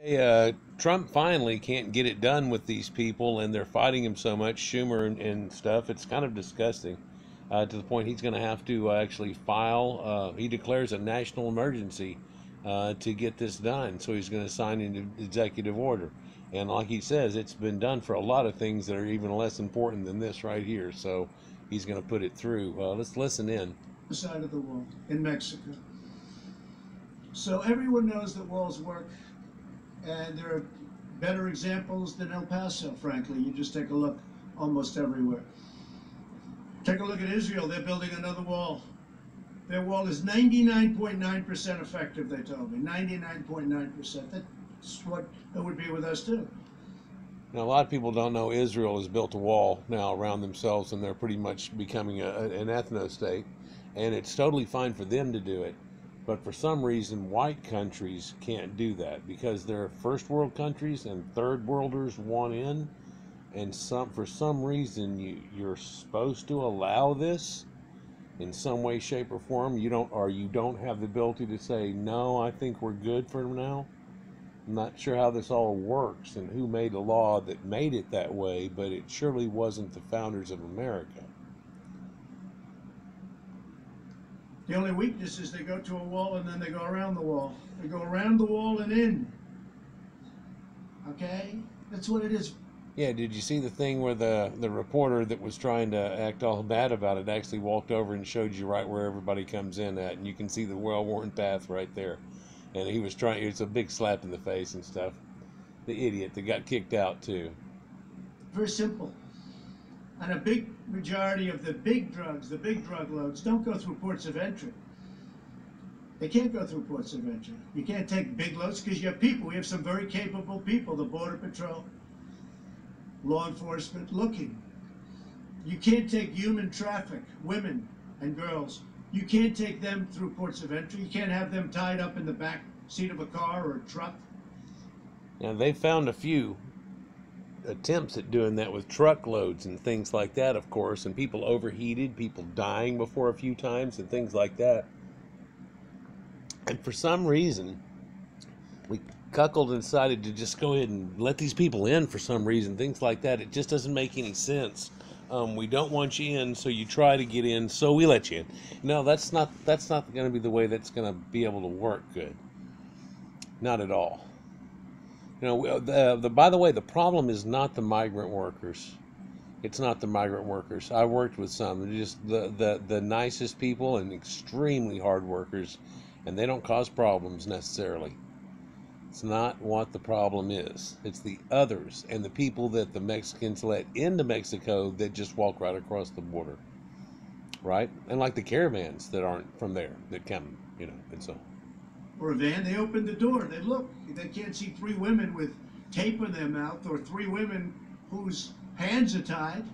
Hey, Trump finally can't get it done with these people, and they're fighting him so much, Schumer and stuff. It's kind of disgusting to the point he's going to have to actually file. He declares a national emergency to get this done, so he's going to sign an executive order. And like he says, it's been done for a lot of things that are even less important than this right here. So he's going to put it through. Let's listen in. Side of the wall in Mexico. So everyone knows that walls work, and there are better examples than El Paso, frankly. You just take a look almost everywhere. Take a look at Israel. They're building another wall. Their wall is 99.9% effective, they told me. 99.9%. That's what it would be with us, too. Now, a lot of people don't know Israel has built a wall now around themselves, and they're pretty much becoming an ethno state, and it's totally fine for them to do it. But for some reason, white countries can't do that because they're first world countries and third worlders want in, and for some reason you're supposed to allow this in some way, shape, or form. You don't have the ability to say no. I think we're good for now. I'm not sure how this all works and who made the law that made it that way, but it surely wasn't the founders of America. The only weakness is they go to a wall and then they go around the wall. They go around the wall and in. Okay? That's what it is. Yeah, did you see the thing where the reporter that was trying to act all bad about it actually walked over and showed you right where everybody comes in at, and you can see the well-worn path right there. And he was trying, it's a big slap in the face and stuff. The idiot that got kicked out too. Very simple. And a big majority of the big drugs, the big drug loads, don't go through ports of entry. They can't go through ports of entry. You can't take big loads because you have people. We have some very capable people, the Border Patrol, law enforcement looking. You can't take human traffic, women and girls. You can't take them through ports of entry. You can't have them tied up in the back seat of a car or a truck. Now, they found a few attempts at doing that with truckloads and things like that, of course, and people overheated, people dying before a few times and things like that. And for some reason, we cuckolded and decided to just go ahead and let these people in for some reason, things like that. It just doesn't make any sense. We don't want you in, so you try to get in, so we let you in. No, that's not going to be the way that's going to be able to work good. Not at all. You know, by the way, the problem is not the migrant workers. It's not the migrant workers. I worked with some. They're just the nicest people and extremely hard workers, and they don't cause problems necessarily. It's not what the problem is. It's the others and the people that the Mexicans let into Mexico that just walk right across the border, right? And like the caravans that aren't from there that come, and so. Or a van, they open the door, they look. They can't see three women with tape in their mouth or three women whose hands are tied.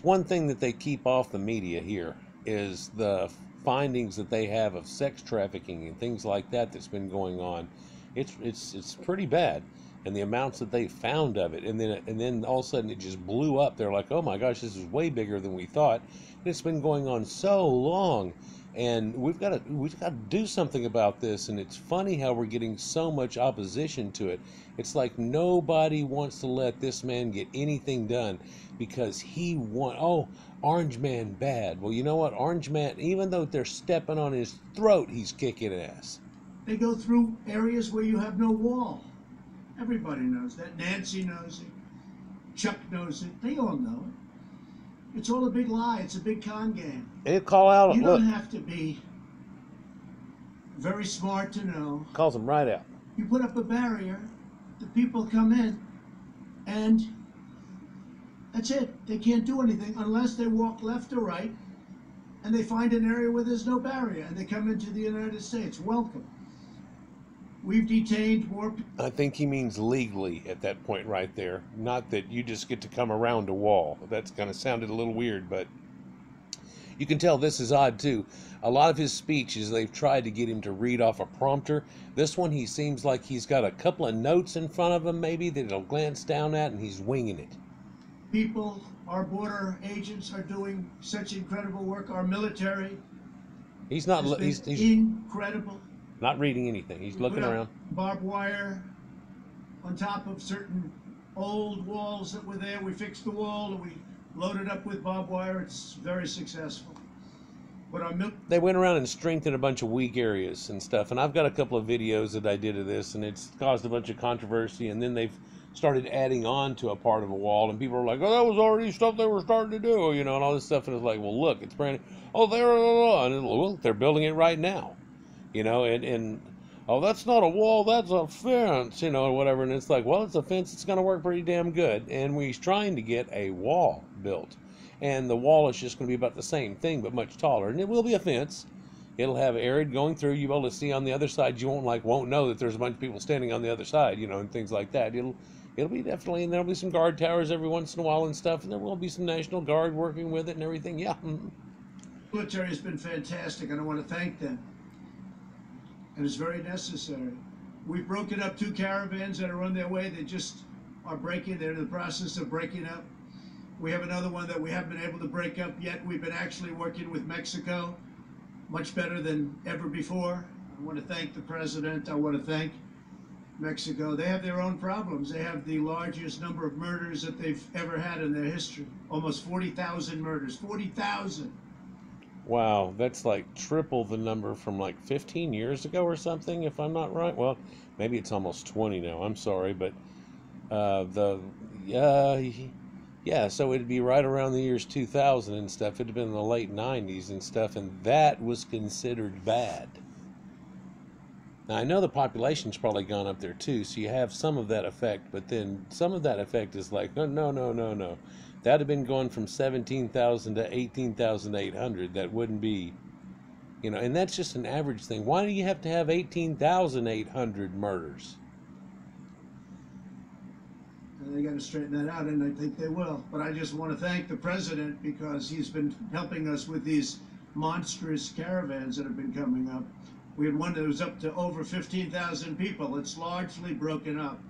One thing that they keep off the media here is the findings that they have of sex trafficking and things like that that's been going on. It's pretty bad, and the amounts that they found of it, and then all of a sudden it just blew up. They're like, oh my gosh, this is way bigger than we thought. And it's been going on so long, and we've got to do something about this. And it's funny how we're getting so much opposition to it. It's like nobody wants to let this man get anything done because Orange Man bad. Well, you know what, Orange Man, even though they're stepping on his throat, he's kicking ass. They go through areas where you have no wall. Everybody knows that. Nancy knows it. Chuck knows it. They all know it. It's all a big lie. It's a big con game. And call out. You don't have to be very smart to know. Calls them right out. You put up a barrier, the people come in, and that's it. They can't do anything unless they walk left or right, and they find an area where there's no barrier, and they come into the United States. Welcome. We've detained more. I think he means legally at that point right there. Not that you just get to come around a wall. That's kind of sounded a little weird, but you can tell this is odd too. A lot of his speeches, they've tried to get him to read off a prompter. This one, he seems like he's got a couple of notes in front of him maybe that he'll glance down at, and he's winging it. People, our border agents are doing such incredible work. Our military He's not. he's incredible. not reading anything. He's We put looking up around. barbed wire on top of certain old walls that were there. We fixed the wall and we loaded up with barbed wire. It's very successful. But our They went around and strengthened a bunch of weak areas and stuff. And I've got a couple of videos that I did of this, and it's caused a bunch of controversy. And then they've started adding on to a part of a wall, and people are like, "Oh, that was already stuff they were starting to do," you know, and all this stuff. And it's like, well, look, it's brand new. Oh, and they're building it right now, you know, and oh, that's not a wall, that's a fence, you know, or whatever. And it's like, well, it's a fence. It's going to work pretty damn good. And we're trying to get a wall built. And the wall is just going to be about the same thing, but much taller. And it will be a fence. It'll have arid going through. You'll be able to see on the other side. You won't know that there's a bunch of people standing on the other side, you know, and things like that. It'll be definitely, and there'll be some guard towers every once in a while and stuff, and there will be some National Guard working with it and everything. Yeah. military has been fantastic, and I want to thank them. And it's very necessary. We've broken up 2 caravans that are on their way. They just are breaking. They're in the process of breaking up. We have another one that we haven't been able to break up yet. We've been actually working with Mexico much better than ever before. I want to thank the president. I want to thank Mexico. They have their own problems. They have the largest number of murders that they've ever had in their history. Almost 40,000 murders. 40,000. Wow, that's like triple the number from like 15 years ago or something, if I'm not right. Well, maybe it's almost 20 now. I'm sorry, but yeah, so it'd be right around the years 2000 and stuff. It'd have been in the late 90s and stuff, and that was considered bad. Now, I know the population's probably gone up there too, so you have some of that effect, but then some of that effect is like, no, no, no, no, no. That'd have been going from 17,000 to 18,800. That wouldn't be, you know, and that's just an average thing. Why do you have to have 18,800 murders? And they got to straighten that out, and I think they will. But I just want to thank the president because he's been helping us with these monstrous caravans that have been coming up. We had one that was up to over 15,000 people. It's largely broken up.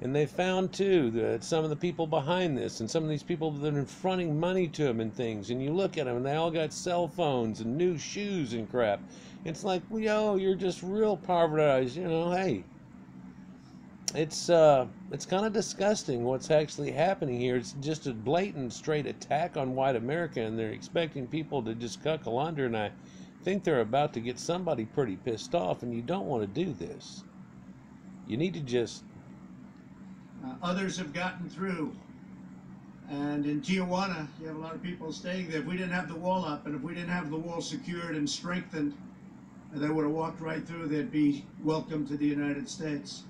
And they found too that some of the people behind this and some of these people that are fronting money to them and things, and you look at them and they all got cell phones and new shoes and crap. It's like, well, yo, you're just real povertized, you know. Hey, it's kind of disgusting what's actually happening here. It's just a blatant, straight attack on white America, and they're expecting people to just cuckle under. And I think they're about to get somebody pretty pissed off, and you don't want to do this. You need to just. Others have gotten through. And in Tijuana, you have a lot of people staying there. If we didn't have the wall up, and if we didn't have the wall secured and strengthened, they would have walked right through. They'd be welcome to the United States.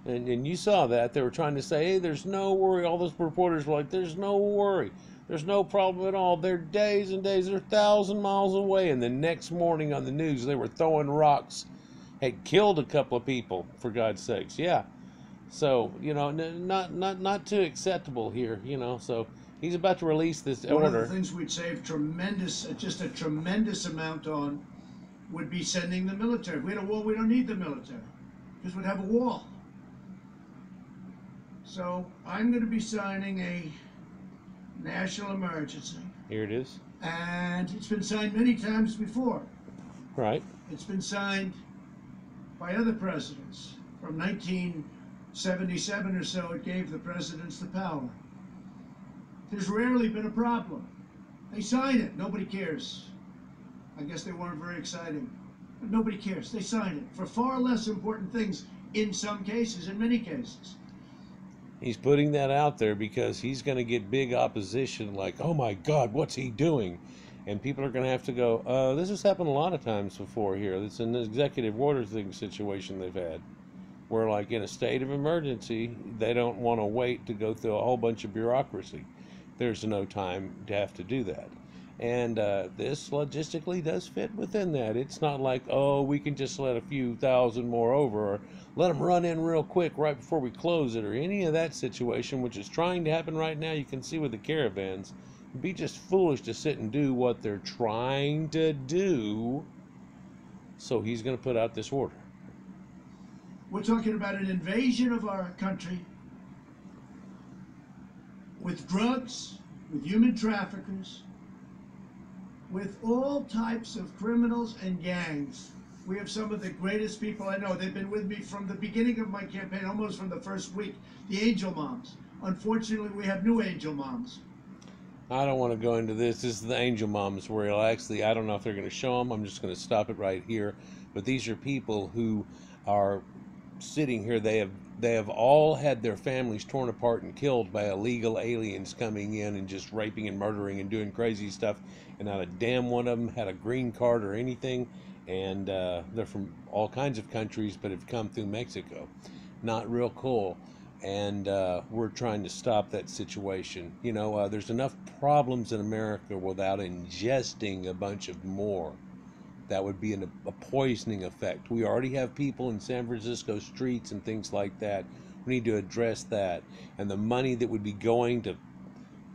And you saw that. They were trying to say, hey, there's no worry. All those reporters were like, there's no worry. There's no problem at all. They're days and days. They're 1,000 miles away. And the next morning on the news, they were throwing rocks. Had killed a couple of people, for God's sakes. Yeah. So, you know, not too acceptable here, you know. So he's about to release this order. One of the things we'd save just a tremendous amount on would be sending the military. If we had a wall, we don't need the military because we'd have a wall. So I'm going to be signing a national emergency. Here it is. And it's been signed many times before. Right. It's been signed by other presidents. From 1977 or so, it gave the presidents the power. There's rarely been a problem. They sign it. Nobody cares. I guess they weren't very exciting. But nobody cares. They sign it for far less important things in some cases, in many cases. He's putting that out there because he's going to get big opposition like, oh my God, what's he doing? And people are going to have to go, this has happened a lot of times before here. It's an executive order thing situation they've had. Where like in a state of emergency, they don't want to wait to go through a whole bunch of bureaucracy. There's no time to have to do that. And this logistically does fit within that. It's not like, oh, we can just let a few thousand more over, or let them run in real quick right before we close it, or any of that situation, which is trying to happen right now. You can see with the caravans. It'd be just foolish to sit and do what they're trying to do. So he's going to put out this order. We're talking about an invasion of our country with drugs, with human traffickers, with all types of criminals and gangs We have some of the greatest people I know. They've been with me from the beginning of my campaign, almost from the first week. The angel moms. Unfortunately, we have new angel moms. I don't want to go into this. This is the angel moms where it'll actually, I don't know if they're going to show them. I'm just going to stop it right here. But these are people who are sitting here. They have all had their families torn apart and killed by illegal aliens coming in and just raping and murdering and doing crazy stuff. And not a damn one of them had a green card or anything. And they're from all kinds of countries, but have come through Mexico. Not real cool. And we're trying to stop that situation. You know, there's enough problems in America without ingesting a bunch of more. That would be a poisoning effect. We already have people in San Francisco streets and things like that. We need to address that. And the money that would be going to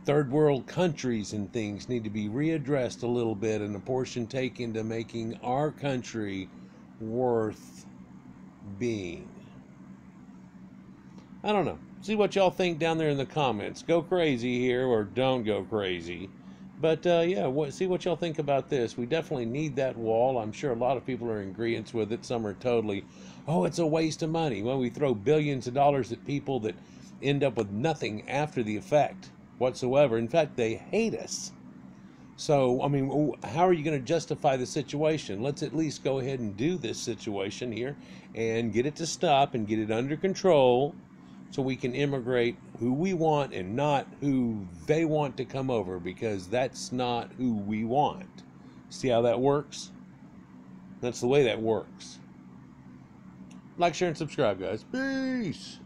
third world countries and things need to be readdressed a little bit, and a portion taken to making our country worth being. I don't know. See what y'all think down there in the comments. Go crazy here or don't go crazy. But yeah, see what y'all think about this. We definitely need that wall. I'm sure a lot of people are in agreement with it. Some are totally, oh, it's a waste of money. Well, we throw billions of dollars at people that end up with nothing after the effect whatsoever. In fact, they hate us. So, I mean, how are you going to justify the situation? Let's at least go ahead and do this situation here and get it to stop and get it under control, so we can immigrate who we want and not who they want to come over, because that's not who we want. See how that works? That's the way that works. Like, share, and subscribe, guys. Peace.